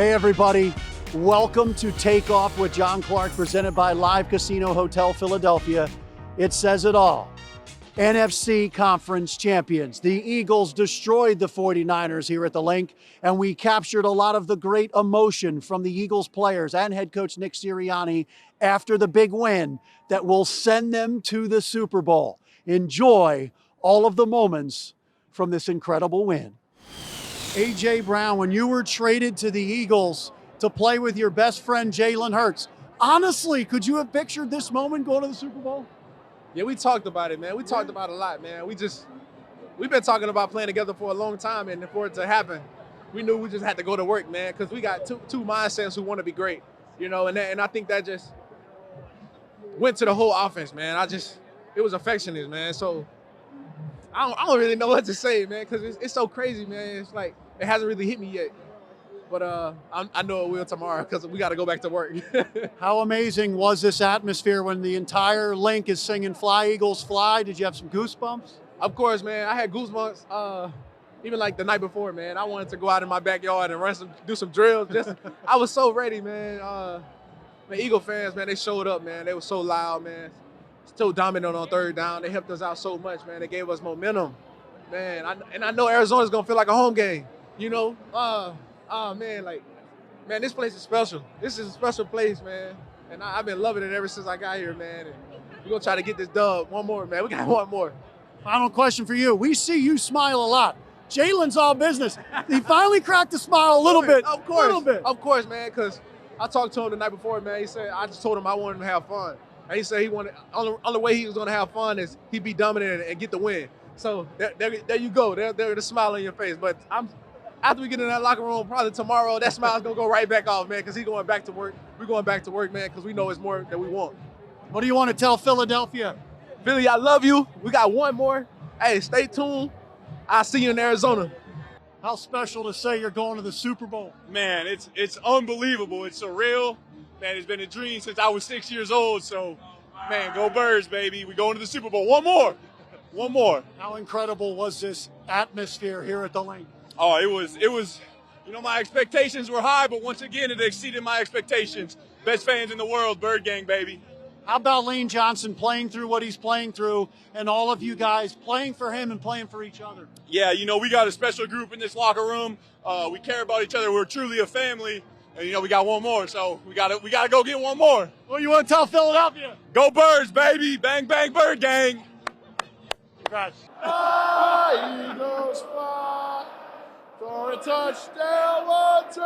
Hey everybody, welcome to Takeoff with John Clark, presented by Live Casino Hotel Philadelphia. It says it all. NFC Conference champions. The Eagles destroyed the 49ers here at the Link, and we captured a lot of the great emotion from the Eagles players and head coach Nick Sirianni after the big win that will send them to the Super Bowl. Enjoy all of the moments from this incredible win. A.J. Brown, when you were traded to the Eagles to play with your best friend Jalen Hurts, honestly, could you have pictured this moment going to the Super Bowl? Yeah, we talked about it, man. We talked about it a lot, man. We've been talking about playing together for a long time, and for it to happen, we knew we just had to go to work, man, because we got two mindsets who want to be great, you know, and I think that just went to the whole offense, man. It was affectionate, man. So I don't really know what to say, man, because it's so crazy, man. It's like it hasn't really hit me yet. But I know it will tomorrow because we got to go back to work. How amazing was this atmosphere when the entire Link is singing Fly, Eagles, Fly? Did you have some goosebumps? Of course, man. I had goosebumps even like the night before, man. I wanted to go out in my backyard and do some drills. I was so ready, man. The Eagle fans, man, they showed up, man. They were so loud, man. So dominant on third down. They helped us out so much, man. They gave us momentum, man. I know Arizona's going to feel like a home game, you know. Man, this place is special. This is a special place, man. And I've been loving it ever since I got here, man. And we're going to try to get this dub. One more, man. We got one more. Final question for you. We see you smile a lot. Jalen's all business. He finally cracked a smile a little bit. Of course, man, because I talked to him the night before, man. He said, I just told him I wanted him to have fun. And he said he wanted, only way he was going to have fun is he'd be dominant and get the win. So there you go. There's the smile on your face. But after we get in that locker room, probably tomorrow, that smile's going to go right back off, man, because he's going back to work. We're going back to work, man, because we know it's more than we want. What do you want to tell Philadelphia? Philly, I love you. We got one more. Hey, stay tuned. I'll see you in Arizona. How special to say you're going to the Super Bowl. Man, it's unbelievable. It's surreal. Man, it's been a dream since I was 6 years old. So, man, go Birds, baby. We're going to the Super Bowl. One more. One more. How incredible was this atmosphere here at the Link? Oh, it was, you know, my expectations were high, but once again, it exceeded my expectations. Best fans in the world, Bird Gang, baby. How about Lane Johnson playing through what he's playing through and all of you guys playing for him and playing for each other? Yeah, you know, we got a special group in this locker room. We care about each other. We're truly a family. And, you know, we got one more, so we gotta go get one more. What do you want to tell Philadelphia? Go Birds, baby. Bang, bang, Bird Gang. Congrats. Eagles fly for a touchdown. 1, 2,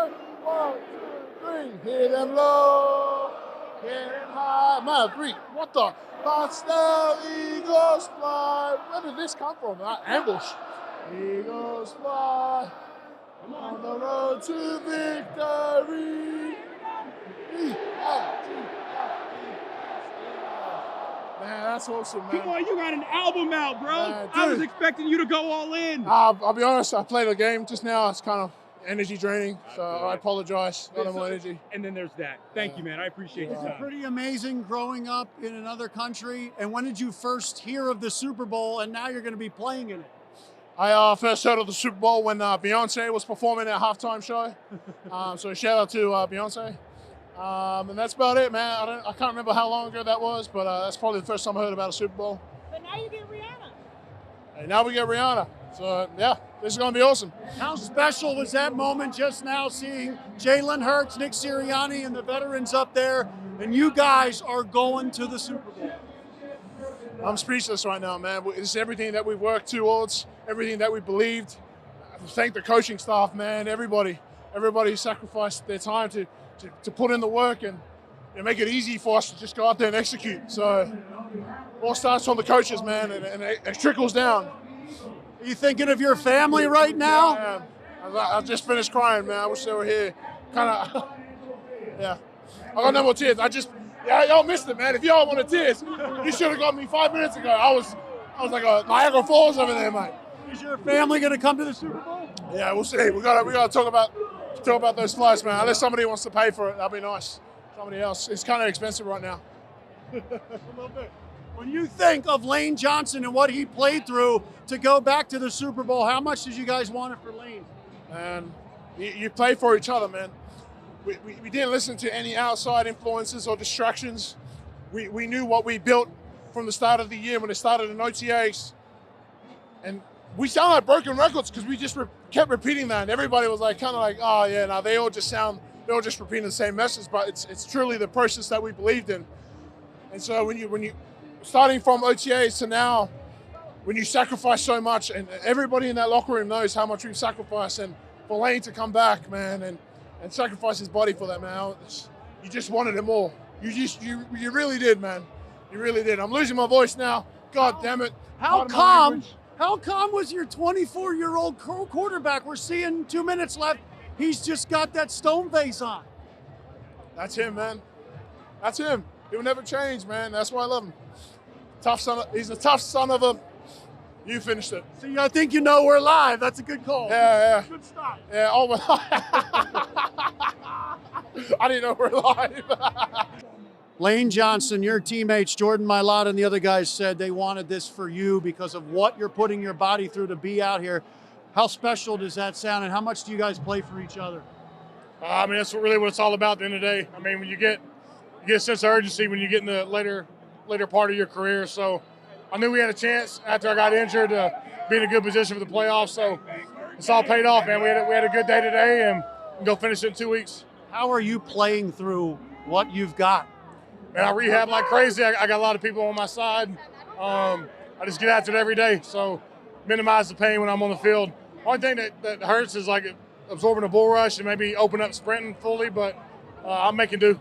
1, 2, 3. Hit them low, hit them high. Man, 3. What the? Touchdown, Eagles fly. Where did this come from? That ambush. Eagles fly on the road to victory. Man, that's awesome, man. Come on, you got an album out, bro. I was expecting you to go all in. I'll be honest, I played a game just now. It's kind of energy draining, so I apologize. Not more energy. And then there's that. Thank you, man. I appreciate It's it. pretty amazing growing up in another country. And when did you first hear of the Super Bowl and now you're going to be playing in it? I first heard of the Super Bowl when Beyonce was performing at halftime show. So shout out to Beyonce. And that's about it, man. I can't remember how long ago that was, but that's probably the first time I heard about a Super Bowl. But now you get Rihanna. And now we get Rihanna. So, yeah, this is going to be awesome. How special was that moment just now, seeing Jalen Hurts, Nick Sirianni, and the veterans up there, and you guys are going to the Super Bowl? I'm speechless right now, man. It's everything that we've worked towards, everything that we believed. I thank the coaching staff, man, everybody sacrificed their time to put in the work and make it easy for us to just go out there and execute. So all starts from the coaches, man, and it trickles down. Are you thinking of your family right now? Yeah, I just finished crying, man. I wish they were here. Kind of, yeah. I got no more tears. Y'all missed it, man. If y'all wanted tears, you should have got me 5 minutes ago. I was like a Niagara Falls over there, mate. Is your family going to come to the Super Bowl? Yeah, we'll see. We gotta talk about those flights, man. Unless somebody wants to pay for it, that'd be nice. Somebody else. It's kind of expensive right now. A little bit. When you think of Lane Johnson and what he played through to go back to the Super Bowl, how much did you guys want it for Lane? And you play for each other, man. we didn't listen to any outside influences or distractions. We knew what we built from the start of the year when it started in OTAs. And we sound like broken records because we just kept repeating that. And everybody was like, kind of like, oh yeah, now they all just repeating the same message, but it's truly the process that we believed in. And so when you starting from OTAs to now, when you sacrifice so much, and everybody in that locker room knows how much we've sacrificed, and for Lane to come back, man, and sacrifice his body for that, man, you just wanted it more. You really did, man. You really did. I'm losing my voice now. God damn it. How calm was your 24-year-old quarterback? We're seeing 2 minutes left. He's just got that stone face on. That's him, man. That's him. He'll never change, man. That's why I love him. He's a tough son of a. You finished it. See, I think you know we're live. That's a good call. Yeah. Good stop. Yeah. Oh my. I didn't know we're live. Lane Johnson, your teammates, Jordan Mailata and the other guys said they wanted this for you because of what you're putting your body through to be out here. How special does that sound, and how much do you guys play for each other? I mean, that's really what it's all about at the end of the day. I mean, when you get a sense of urgency when you get in the later part of your career. So I knew we had a chance after I got injured to be in a good position for the playoffs. So it's all paid off, man. We had a good day today, and we'll go finish it in 2 weeks. How are you playing through what you've got? Man, I rehab like crazy. I got a lot of people on my side. I just get after it every day, so minimize the pain when I'm on the field. Only thing that hurts is like absorbing a bull rush and maybe open up sprinting fully, but I'll make do.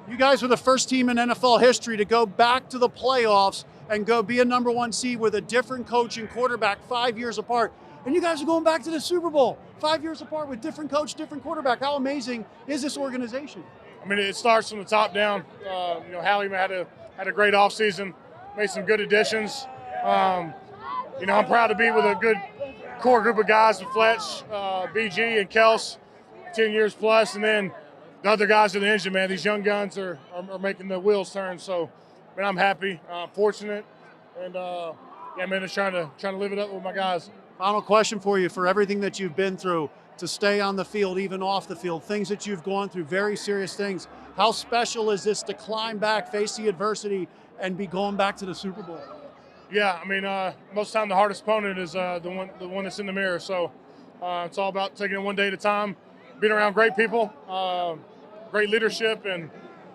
You guys were the first team in NFL history to go back to the playoffs and go be a number 1 seed with a different coach and quarterback 5 years apart. And you guys are going back to the Super Bowl 5 years apart with different coach, different quarterback. How amazing is this organization? I mean, it starts from the top down. Hallie had a great offseason, made some good additions. I'm proud to be with a good core group of guys with Fletch, BG, and Kels, 10 years plus, and then the other guys are the engine, man. These young guns are making the wheels turn. So, man, I'm happy, fortunate, and just trying to live it up with my guys. Final question for you: for everything that you've been through, to stay on the field, even off the field, things that you've gone through, very serious things. How special is this to climb back, face the adversity, and be going back to the Super Bowl? Yeah, I mean, most of the time the hardest opponent is the one that's in the mirror. So it's all about taking it one day at a time, being around great people, great leadership, and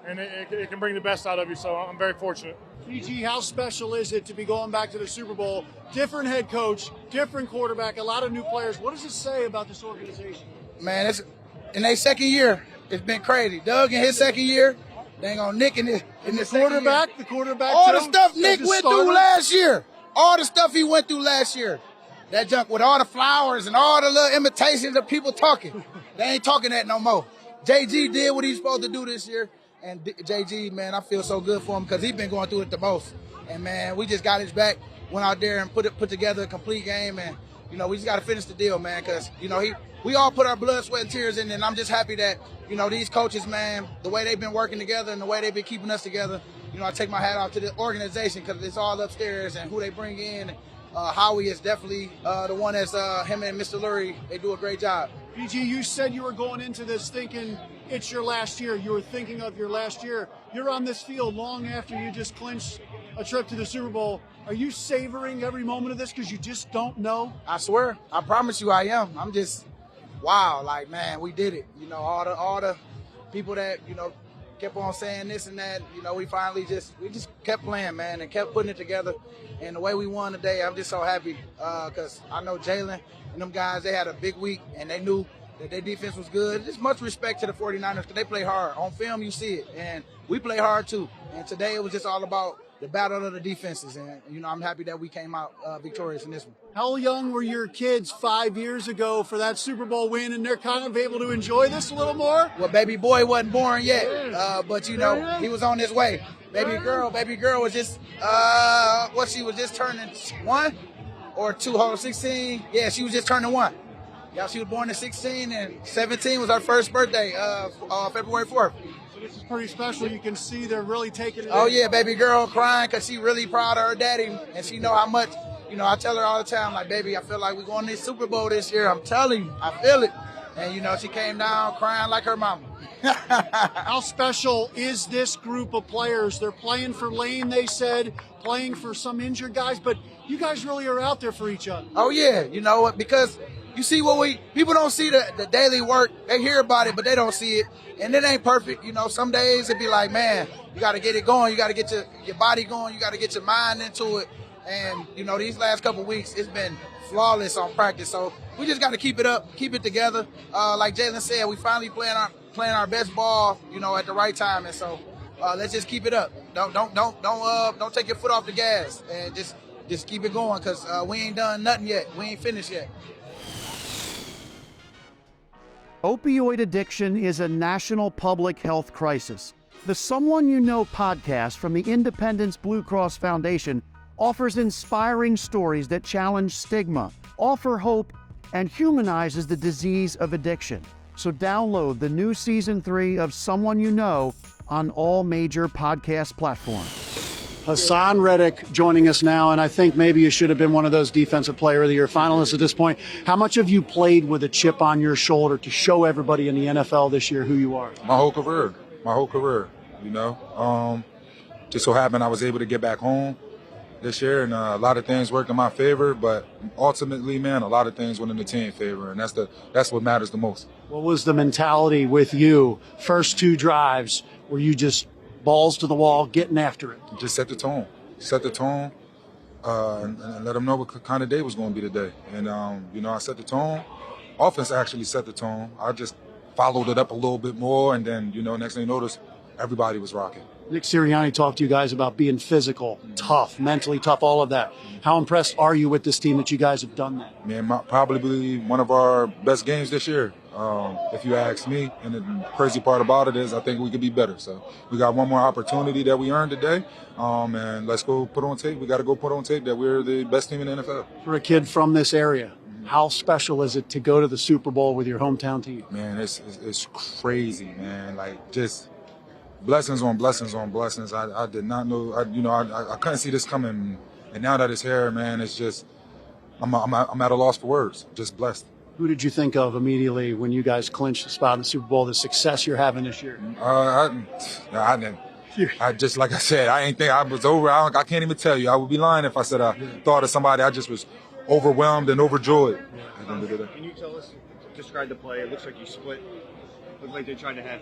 it can bring the best out of you. So I'm very fortunate. BG, how special is it to be going back to the Super Bowl? Different head coach, different quarterback, a lot of new players. What does it say about this organization? Man, it's in their second year. It's been crazy. Doug in his second year, they ain't gonna Nick in the quarterback. Year. The quarterback. All too, the stuff Nick went through last year. All the stuff he went through last year. That junk with all the flowers and all the little imitations of people talking. They ain't talking that no more. JG did what he's supposed to do this year. And JG, man, I feel so good for him because he's been going through it the most. And, man, we just got his back, went out there and put together a complete game. And, we just got to finish the deal, man, because, we all put our blood, sweat, and tears in. And I'm just happy that, these coaches, man, the way they've been working together and the way they've been keeping us together, I take my hat off to the organization because it's all upstairs and who they bring in. Howie is definitely the one that's him and Mr. Lurie. They do a great job. BG, you said you were going into this thinking it's your last year. You were thinking of your last year. You're on this field long after you just clinched a trip to the Super Bowl. Are you savoring every moment of this because you just don't know? I swear. I promise you I am. I'm just, wow, like, man, we did it. All the people that, kept on saying this and that, we finally just kept playing, man, and kept putting it together. And the way we won today, I'm just so happy because I know Jalen and them guys, they had a big week, and they knew that their defense was good. Just much respect to the 49ers because they play hard. On film, you see it. And we play hard, too. And today it was just all about the battle of the defenses. And, I'm happy that we came out victorious in this one. How young were your kids 5 years ago for that Super Bowl win, and they're kind of able to enjoy this a little more? Well, baby boy wasn't born yet, but, he was on his way. Baby girl was just, she was just turning 1 or 2, 16. Yeah, she was just turning 1. Yeah, she was born at 16, and 17 was her first birthday, February 4th. So this is pretty special. You can see they're really taking it. Oh, yeah, baby girl crying because she really proud of her daddy, and she know how much, I tell her all the time, like, baby, I feel like we're going to the Super Bowl this year. I'm telling you, I feel it. And, she came down crying like her mama. How special is this group of players? They're playing for Lane, they said, playing for some injured guys, but you guys really are out there for each other. Oh, yeah. You know what? Because you see people don't see the daily work. They hear about it, but they don't see it. And it ain't perfect. You know, some days it be like, man, you got to get it going. You got to get your body going. You got to get your mind into it. And, you know, these last couple of weeks, it's been flawless on practice. So we just got to keep it up, keep it together. Like Jalen said, we finally playing our best ball, you know, at the right time. And so let's just keep it up. Don't take your foot off the gas, and just keep it going, because we ain't done nothing yet. We ain't finished yet. Opioid addiction is a national public health crisis. The Someone You Know podcast from the Independence Blue Cross Foundation offers inspiring stories that challenge stigma, offer hope, and humanizes the disease of addiction. So download the new Season 3 of Someone You Know on all major podcast platforms. Haason Reddick joining us now, and I think maybe you should have been one of those Defensive Player of the Year finalists at this point. How much have you played with a chip on your shoulder to show everybody in the NFL this year who you are? My whole career, you know. Just so happened I was able to get back home this year, and a lot of things worked in my favor, but ultimately, man, a lot of things went in the team favor, and that's what matters the most. What was the mentality with you first 2 drives? Were you just balls to the wall, getting after it? Just set the tone, and let them know what kind of day was going to be today. And, you know, I set the tone. Offense actually set the tone. I just followed it up a little bit more, and then, you know, next thing you notice, everybody was rocking. Nick Sirianni talked to you guys about being physical, tough, mentally tough, all of that. How impressed are you with this team that you guys have done that? Man, probably one of our best games this year, if you ask me. And the crazy part about it is I think we could be better. So we got one more opportunity that we earned today, and let's go put on tape. We got to go put on tape that we're the best team in the NFL. For a kid from this area, how special is it to go to the Super Bowl with your hometown team? Man, it's crazy, man. Like, just blessings on blessings on blessings. I did not know. I couldn't see this coming, and now that it's here, man, it's just I'm at a loss for words. Just blessed. Who did you think of immediately when you guys clinched the spot in the Super Bowl? The success you're having this year. I didn't. I just, like I said, I ain't think I was over. I can't even tell you. I would be lying if I said I thought of somebody. I just was overwhelmed and overjoyed. Can you describe the play? It looks like you split. Looked like they tried to have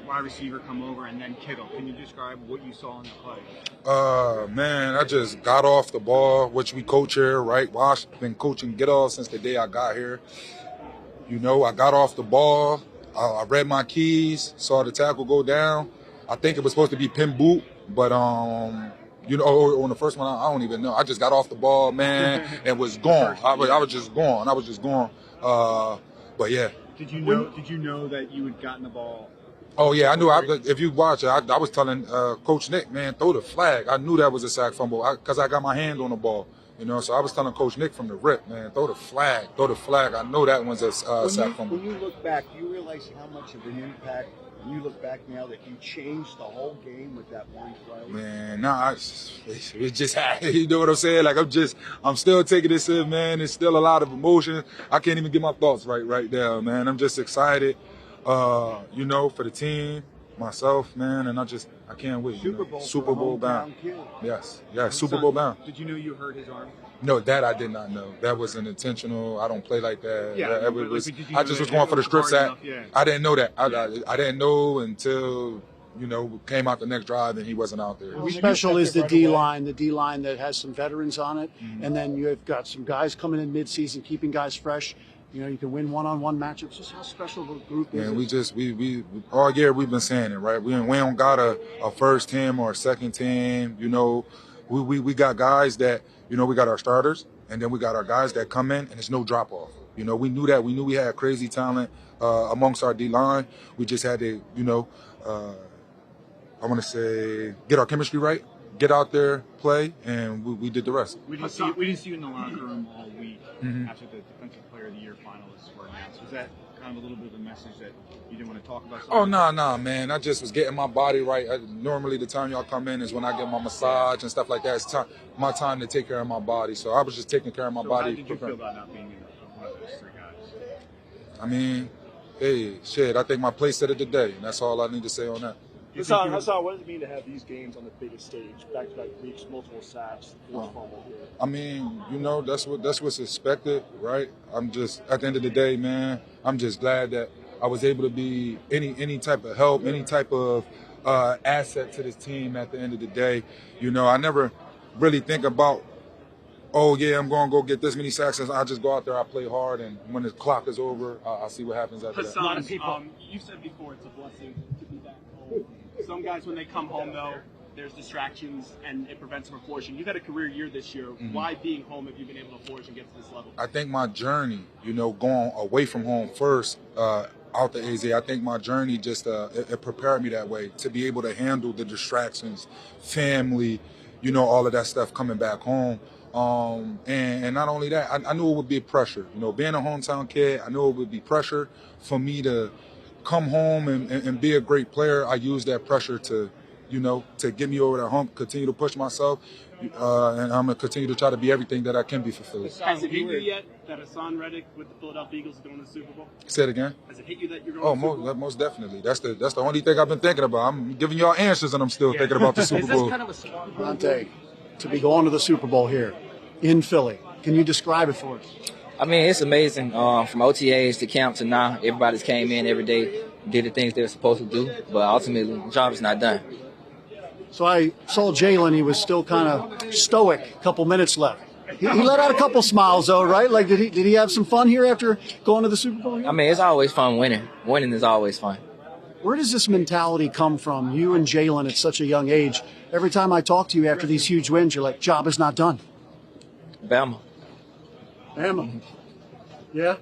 wide receiver come over and then Kittle. Can you describe what you saw in that play? Man, I just got off the ball, which we coach here, right? Wash, been coaching get off since the day I got here. You know, I got off the ball. I read my keys, saw the tackle go down. I think it was supposed to be pin boot, but you know, on the first one, I don't even know. I just got off the ball, man, and was gone. I was just gone. But yeah. Did you know that you had gotten the ball? Oh yeah, I knew. If you watch it, I was telling Coach Nick, man, throw the flag. I knew that was a sack fumble because I got my hand on the ball. You know, so I was telling Coach Nick from the rip, man, throw the flag. I know that one's a sack fumble. When you look back, do you realize how much of an impact? When you look back now that you changed the whole game with that one play? Man, nah, it just, you know what I'm saying? Like, I'm still taking this in, man. It's still a lot of emotion. I can't even get my thoughts right now, man. I'm just excited, you know, for the team, myself, man, and I can't wait. Super Bowl bound. Yes, Super Bowl bound. Did you know you hurt his arm? No, that I did not know. That wasn't intentional. I don't play like that. Yeah, I just was going for the strip sack. Yeah. I didn't know that. I didn't know until, you know, came out the next drive and he wasn't out there. How special is the D-line that has some veterans on it, and then you've got some guys coming in mid-season, keeping guys fresh. You know, you can win one-on-one matchups. Just how special the group is. Man, we all year we've been saying it, right? We don't got a first team or a second team. You know, we got guys that, you know, we got our starters, and then we got our guys that come in, and there's no drop-off. You know, we knew that. We knew we had crazy talent amongst our D-line. We just had to, you know, I want to say, get our chemistry right, get out there, play, and we did the rest. We didn't see you in the locker room all week after the Defensive Player of the Year finalists were announced. Was that kind of a little bit of a message that you didn't want to talk about? Oh, nah, man. I just was getting my body right. Normally, the time y'all come in is when I get my massage and stuff like that. It's my time to take care of my body. So I was just taking care of my body. How did you feel about not being one of those three guys? I mean, Hey, shit, I think my play set it today, and that's all I need to say on that. Haason, what does it mean to have these games on the biggest stage, back-to-back weeks, multiple sacks, forced fumble here? I mean, you know, that's what's expected, right? I'm just, at the end of the day, man, I'm just glad that I was able to be any type of help, any type of asset to this team at the end of the day. You know, I never really think about, oh, yeah, I'm going to go get this many sacks. I just go out there, I play hard, and when the clock is over, I'll see what happens after that. A lot of people, you said before it's a blessing to be back home. Some guys, when they come home, though, there's distractions, and it prevents them from flourishing. You've had a career year this year. Mm-hmm. Why being home have you been able to flourish and get to this level? I think my journey, you know, going away from home first, out the AZ, I think my journey just it prepared me that way to be able to handle the distractions, family, you know, all of that stuff coming back home. And not only that, I knew it would be pressure. You know, being a hometown kid, I knew it would be pressure for me to come home and be a great player. I used that pressure to, you know, to get me over that hump, continue to push myself, and I'm going to continue to try to be everything that I can be for Philly. Has it hit you yet that Haason Reddick with the Philadelphia Eagles is going to the Super Bowl? Say it again. Has it hit you that you're going to the Super Bowl? Most definitely. That's the only thing I've been thinking about. I'm giving y'all answers, and I'm still thinking about the Super Bowl. Devontae, to be going to the Super Bowl here in Philly, can you describe it for us? I mean, it's amazing. From OTAs to camp to now, everybody's came in every day, did the things they were supposed to do, but ultimately, the job is not done. So I saw Jalen. He was still kind of stoic. A couple minutes left. He let out a couple smiles, though, right? Like, did he have some fun here after going to the Super Bowl? I mean, it's always fun winning. Winning is always fun. Where does this mentality come from? You and Jalen at such a young age. Every time I talk to you after these huge wins, you're like, job is not done. Bama. Yeah?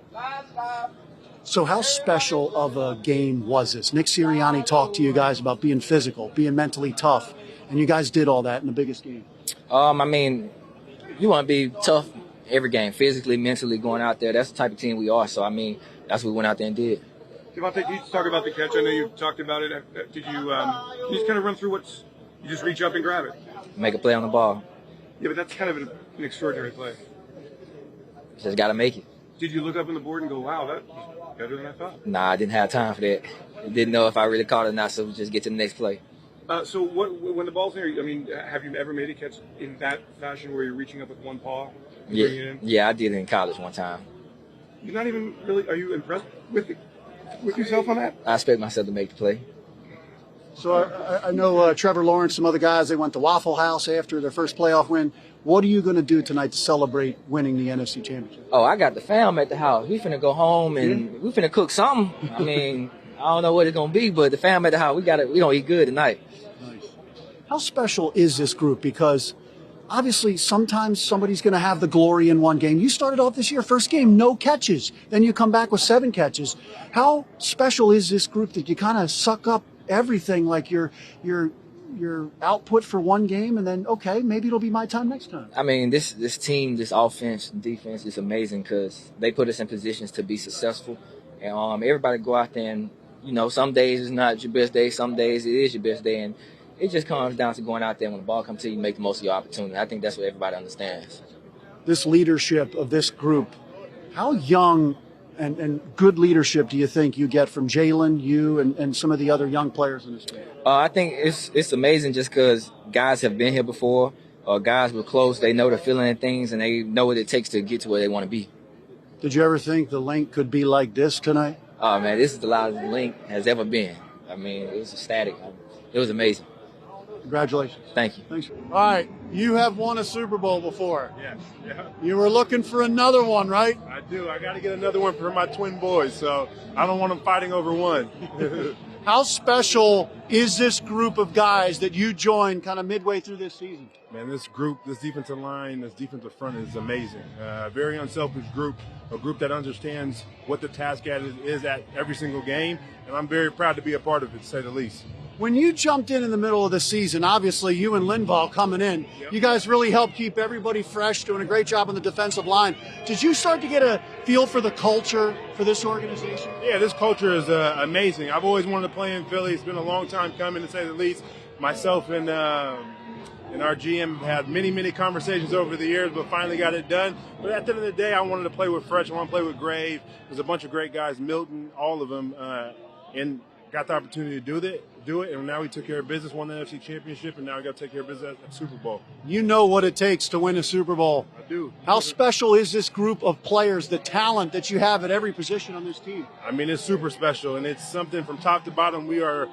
So how special of a game was this? Nick Sirianni talked to you guys about being physical, being mentally tough, and you guys did all that in the biggest game. I mean, you want to be tough every game, physically, mentally, going out there. That's the type of team we are. So, I mean, that's what we went out there and did. DeVonta, can you talk about the catch? I know you talked about it. Did you can you just kind of run through you just reach up and grab it? Make a play on the ball. Yeah, but that's kind of an extraordinary play. Just got to make it. Did you look up on the board and go, wow, that was better than I thought? Nah, I didn't have time for that. Didn't know if I really caught it or not, so just get to the next play. So when the ball's near you, I mean, have you ever made a catch in that fashion where you're reaching up with one paw and bringing it in? Yeah, I did it in college one time. You're not even really, are you impressed with yourself on that? I expect myself to make the play. So I know Trevor Lawrence, some other guys, they went to Waffle House after their first playoff win. What are you going to do tonight to celebrate winning the NFC Championship? Oh, I got the fam at the house. We finna go home and we finna cook something. I mean, I don't know what it's going to be, but the fam at the house, we going to eat good tonight. Nice. How special is this group? Because obviously sometimes somebody's going to have the glory in one game. You started off this year, first game, no catches. Then you come back with 7 catches. How special is this group that you kind of suck up everything, like your output for one game, and then, okay, maybe it'll be my time next time? I mean, this team, this offense, defense is amazing because they put us in positions to be successful. And everybody go out there and, you know, some days it's not your best day, some days it is your best day. And it just comes down to going out there when the ball comes to you, make the most of your opportunity. I think that's what everybody understands. This leadership of this group, how young and good leadership do you think you get from Jalen, you, and some of the other young players in this team? I think it's amazing just because guys have been here before, guys were close, they know the feeling of things, and they know what it takes to get to where they want to be. Did you ever think the link could be like this tonight? Oh, man, this is the loudest the link has ever been. I mean, it was ecstatic. It was amazing. Congratulations. Thank you. Thanks. All right, you have won a Super Bowl before. Yes. Yeah. You were looking for another one, right? I do. I got to get another one for my twin boys, so I don't want them fighting over one. How special is this group of guys that you joined kind of midway through this season? Man, this group, this defensive line, this defensive front is amazing. Very unselfish group, a group that understands what the task is at every single game, and I'm very proud to be a part of it, to say the least. When you jumped in the middle of the season, obviously you and Linval coming in, you guys really helped keep everybody fresh, doing a great job on the defensive line. Did you start to get a feel for the culture for this organization? Yeah, this culture is amazing. I've always wanted to play in Philly. It's been a long time coming, to say the least. Myself and and our GM had many, many conversations over the years, but finally got it done. But at the end of the day, I wanted to play with Fresh. I want to play with Grave. There's a bunch of great guys, Milton, all of them, and got the opportunity to do it. And now we took care of business, won the NFC Championship, and now we got to take care of business at the Super Bowl. You know what it takes to win a Super Bowl. I do. How special is this group of players, the talent that you have at every position on this team? I mean, it's super special, and it's something from top to bottom. We are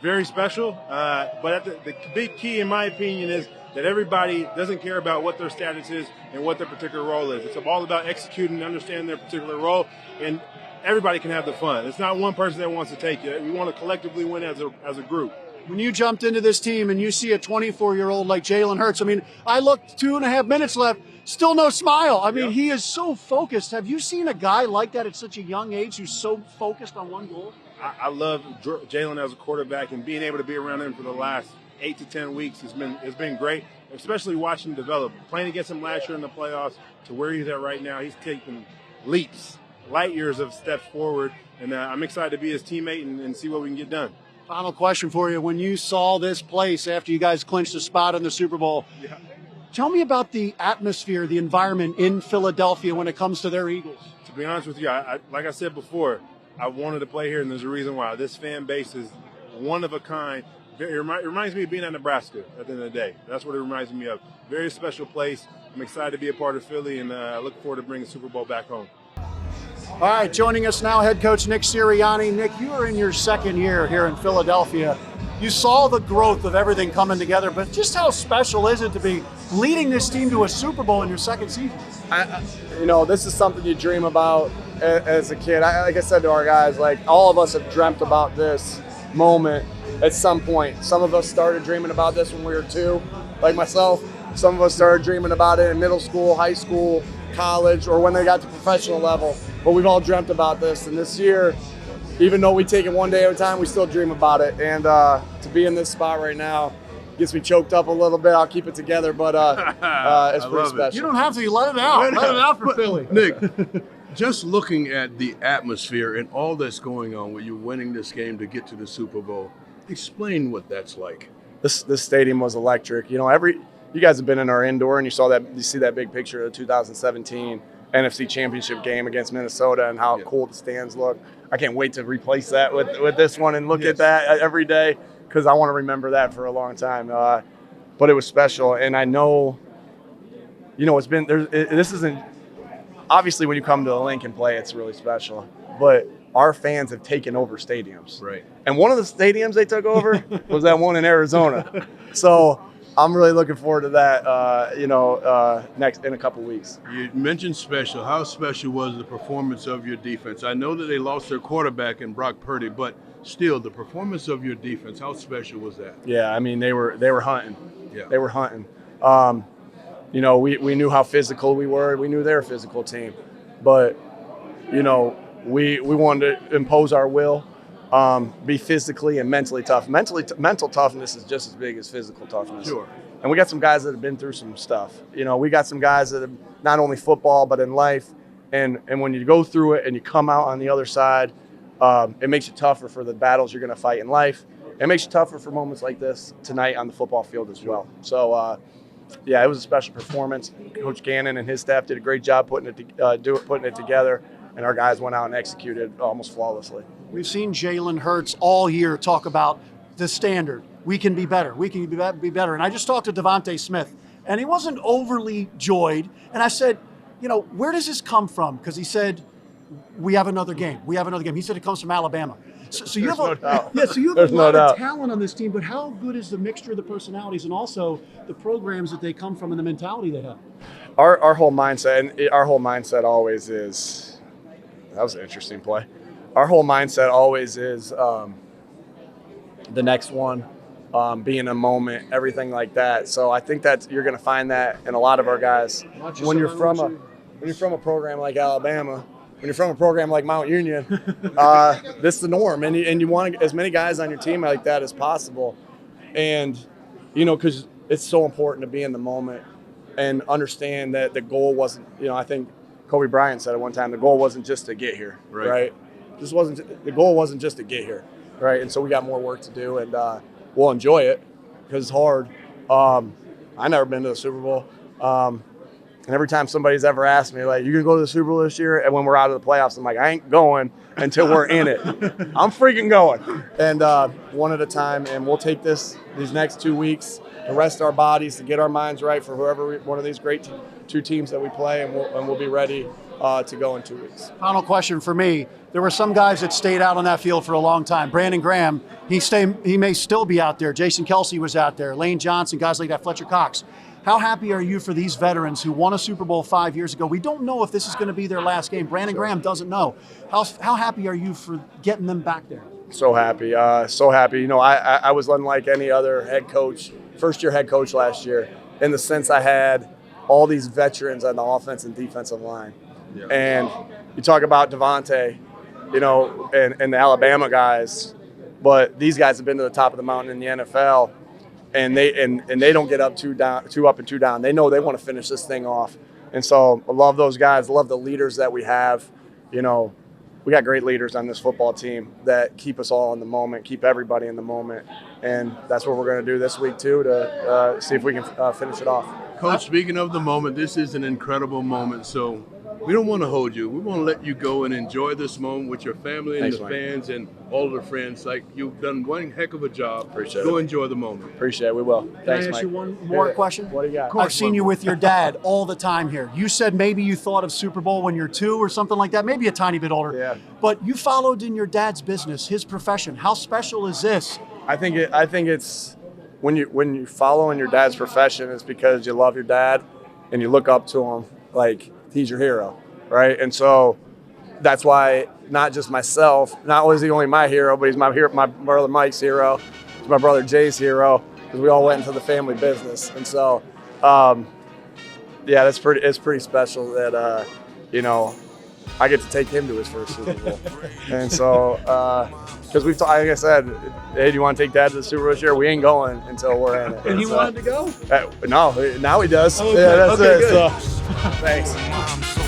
very special, but the big key, in my opinion, is that everybody doesn't care about what their status is and what their particular role is. It's all about executing and understanding their particular role, and everybody can have the fun. It's not one person that wants to take it. We want to collectively win as a group. When you jumped into this team and you see a 24-year-old like Jalen Hurts, I mean, I looked 2.5 minutes left, still no smile. I mean, He is so focused. Have you seen a guy like that at such a young age who's so focused on one goal? I love Jalen as a quarterback, and being able to be around him for the last 8 to 10 weeks has been great, especially watching him develop. Playing against him last year in the playoffs to where he's at right now, he's taking leaps, light years of steps forward, and I'm excited to be his teammate and see what we can get done. Final question for you. When you saw this place after you guys clinched a spot in the Super Bowl, tell me about the atmosphere, the environment in Philadelphia when it comes to their Eagles. To be honest with you, like I said before, I wanted to play here, and there's a reason why. This fan base is one of a kind. It reminds me of being at Nebraska at the end of the day. That's what it reminds me of. Very special place. I'm excited to be a part of Philly, and I look forward to bringing the Super Bowl back home. All right, joining us now, head coach Nick Sirianni. Nick, you are in your second year here in Philadelphia. You saw the growth of everything coming together, but just how special is it to be leading this team to a Super Bowl in your second season? This is something you dream about as a kid. Like I said to our guys, like all of us have dreamt about this moment at some point. Some of us started dreaming about this when we were 2, like myself. Some of us started dreaming about it in middle school, high school, college, or when they got to professional level. But we've all dreamt about this. And this year, even though we take it one day at a time, we still dream about it. And to be in this spot right now gets me choked up a little bit. I'll keep it together, but it's pretty special. You don't have to. You let it out. Let it out for Philly. Nick, just looking at the atmosphere and all that's going on with you winning this game to get to the Super Bowl, explain what that's like. This stadium was electric. You guys have been in our indoor, and you see that big picture of the 2017 NFC Championship game against Minnesota and how cool the stands look. I can't wait to replace that with this one and look at that every day because I want to remember that for a long time. But it was special, and I know, it's been there. This isn't obviously when you come to the Link and play, it's really special. But our fans have taken over stadiums, right? And one of the stadiums they took over was that one in Arizona. So I'm really looking forward to that, next in a couple weeks. You mentioned special. How special was the performance of your defense? I know that they lost their quarterback in Brock Purdy, but still, the performance of your defense, how special was that? Yeah, I mean, they were hunting. Yeah. They were hunting. We knew how physical we were. We knew they were a physical team. But, we wanted to impose our will. Be physically and mentally tough. Mental toughness is just as big as physical toughness. Sure. And we got some guys that have been through some stuff. We got some guys that have not only football but in life. And when you go through it and you come out on the other side, it makes you tougher for the battles you're going to fight in life. It makes you tougher for moments like this tonight on the football field as well. So, it was a special performance. Coach Gannon and his staff did a great job putting it together, and our guys went out and executed almost flawlessly. We've seen Jalen Hurts all year talk about the standard. We can be better. We can be better. And I just talked to DeVonta Smith, and he wasn't overly joyed. And I said, where does this come from? Because he said, we have another game. We have another game. He said it comes from Alabama. So you have a lot of talent on this team, but how good is the mixture of the personalities and also the programs that they come from and the mentality they have? Our whole mindset always is – that was an interesting play. Our whole mindset always is the next one, being a moment, everything like that. So I think that you're going to find that in a lot of our guys. When you're from a program like Alabama, when you're from a program like Mount Union, this is the norm, and you want as many guys on your team like that as possible. And because it's so important to be in the moment and understand that the goal wasn't. I think Kobe Bryant said it one time. The goal wasn't just to get here, right? The goal wasn't just to get here, right? And so we got more work to do, and we'll enjoy it because it's hard. I never been to the Super Bowl. And every time somebody's ever asked me, like, you gonna go to the Super Bowl this year? And when we're out of the playoffs, I'm like, I ain't going until we're in it. I'm freaking going. And one at a time, and we'll take these next 2 weeks to rest our bodies, to get our minds right for whoever one of these great two teams that we play, and we'll be ready to go in 2 weeks. Final question for me. There were some guys that stayed out on that field for a long time. Brandon Graham, he may still be out there. Jason Kelsey was out there. Lane Johnson, guys like that, Fletcher Cox. How happy are you for these veterans who won a Super Bowl 5 years ago? We don't know if this is going to be their last game. Brandon Graham doesn't know. How happy are you for getting them back there? So happy, so happy. You know, I was unlike any other head coach, first-year head coach last year, in the sense I had all these veterans on the offense and defensive line. Yeah. And you talk about DeVonta, you know, and the Alabama guys, but these guys have been to the top of the mountain in the NFL. And they don't get up two up and two down. They know they want to finish this thing off. And so I love those guys. I love the leaders that we have. You know, we got great leaders on this football team that keep us all in the moment, keep everybody in the moment. And that's what we're going to do this week too, to see if we can finish it off. Coach, speaking of the moment, this is an incredible moment. So we don't want to hold you. We want to let you go and enjoy this moment with your family and the fans and all of the friends. Like, you've done one heck of a job. Appreciate Go it. enjoy the moment. Appreciate it. We will. Thanks, Can I ask Mike. you one more question? What do you got? I've seen you with your dad all the time here. You said maybe you thought of Super Bowl when you're 2 or something like that, maybe a tiny bit older. Yeah. But you followed in your dad's business, his profession. How special is this? I think it's when you follow in your dad's profession, it's because you love your dad and you look up to him like he's your hero, right? And so that's why not just myself, not only is he only my hero, but he's my brother Mike's hero, he's my brother Jay's hero, because we all went into the family business. And so, yeah, it's pretty special that you know, I get to take him to his first Super Bowl. And so, because we've like I said, hey, do you want to take Dad to the Super Bowl this year? We ain't going until we're in it. And he wanted to go? No, now he does. Okay, yeah, that's okay, it. good. So, thanks.